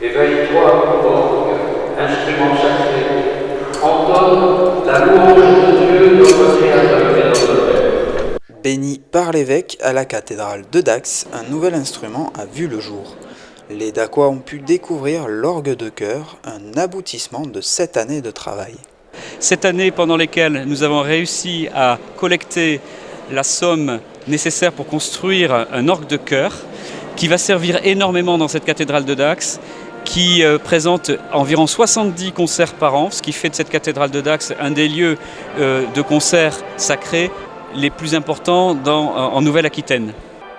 Éveille-toi, orgue, instrument sacré, entonne la louange de Dieu, notre Créateur et notre Père. Béni par l'évêque à la cathédrale de Dax, un nouvel instrument a vu le jour. Les Dacois ont pu découvrir l'orgue de chœur, un aboutissement de 7 années de travail. 7 années pendant lesquelles nous avons réussi à collecter la somme nécessaire pour construire un orgue de chœur qui va servir énormément dans cette cathédrale de Dax, qui présente environ 70 concerts par an, ce qui fait de cette cathédrale de Dax un des lieux de concerts sacrés les plus importants en Nouvelle-Aquitaine.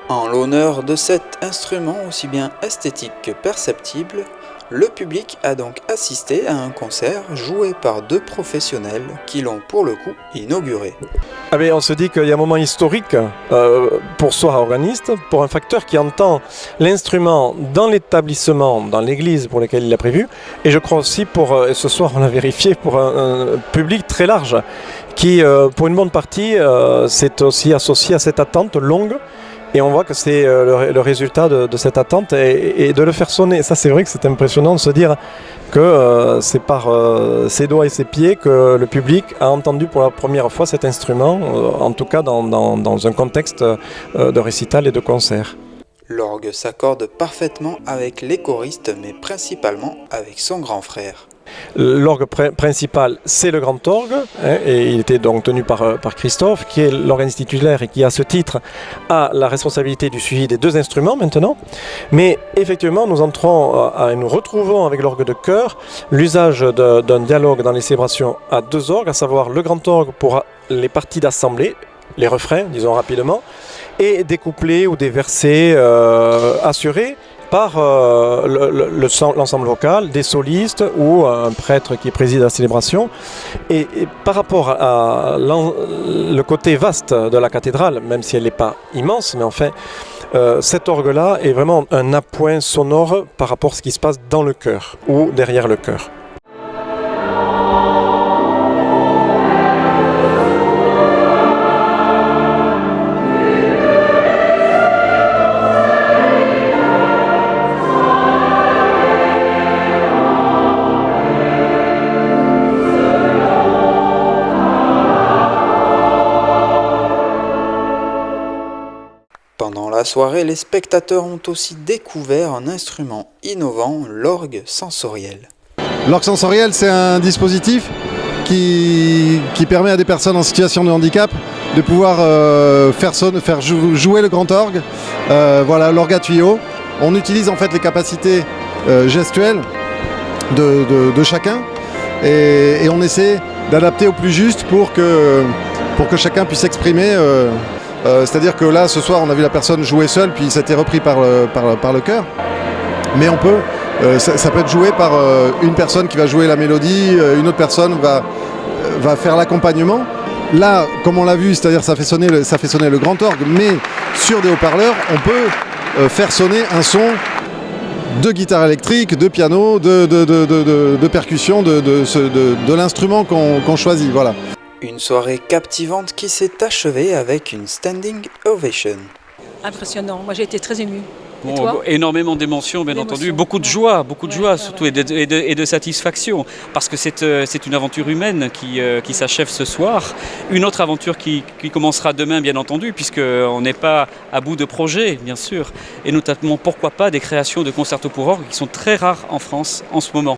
En l'honneur de cet instrument aussi bien esthétique que perceptible, le public a donc assisté à un concert joué par 2 professionnels qui l'ont pour le coup inauguré. Ah ben on se dit qu'il y a un moment historique pour soi organiste, pour un facteur qui entend l'instrument dans l'établissement, dans l'église pour lequel il l'a prévu, et je crois aussi pour, et ce soir on l'a vérifié, pour un public très large qui pour une bonne partie s'est aussi associé à cette attente longue. Et on voit que c'est le résultat de cette attente et de le faire sonner. Ça, c'est vrai que c'est impressionnant de se dire que c'est par ses doigts et ses pieds que le public a entendu pour la première fois cet instrument, en tout cas dans un contexte de récital et de concert. L'orgue s'accorde parfaitement avec les choristes, mais principalement avec son grand frère. L'orgue principal, c'est le grand orgue, et il était donc tenu par Christophe, qui est l'organiste titulaire et qui, à ce titre, a la responsabilité du suivi des 2 instruments maintenant. Mais effectivement, nous nous retrouvons avec l'orgue de chœur l'usage d'un dialogue dans les célébrations à 2 orgues, à savoir le grand orgue pour les parties d'assemblée, les refrains, disons rapidement, et des couplets ou des versets assurés par l'ensemble vocal, des solistes ou un prêtre qui préside la célébration. Et par rapport à le côté vaste de la cathédrale, même si elle n'est pas immense, mais enfin, cet orgue-là est vraiment un appoint sonore par rapport à ce qui se passe dans le chœur ou derrière le chœur. Pendant la soirée, les spectateurs ont aussi découvert un instrument innovant, l'orgue sensoriel. L'orgue sensoriel, c'est un dispositif qui permet à des personnes en situation de handicap de pouvoir faire jouer le grand orgue, voilà, l'orgue à tuyau. On utilise en fait les capacités gestuelles de chacun et on essaie d'adapter au plus juste pour que chacun puisse s'exprimer. C'est-à-dire que là, ce soir, on a vu la personne jouer seule, puis ça a été repris par le chœur. Mais on peut, ça peut être joué par une personne qui va jouer la mélodie, une autre personne va faire l'accompagnement. Là, comme on l'a vu, c'est-à-dire ça fait sonner le grand orgue, mais sur des haut-parleurs, on peut faire sonner un son de guitare électrique, de piano, de percussion, de l'instrument qu'on choisit. Voilà. Une soirée captivante qui s'est achevée avec une standing ovation. Impressionnant, moi j'ai été très émue. Bon, énormément d'émotions, bien entendu, beaucoup de joie surtout, et de satisfaction, parce que c'est une aventure humaine qui s'achève ce soir. Une autre aventure qui commencera demain, bien entendu, puisqu'on n'est pas à bout de projets, bien sûr, et notamment, pourquoi pas, des créations de concertos pour orgue qui sont très rares en France en ce moment.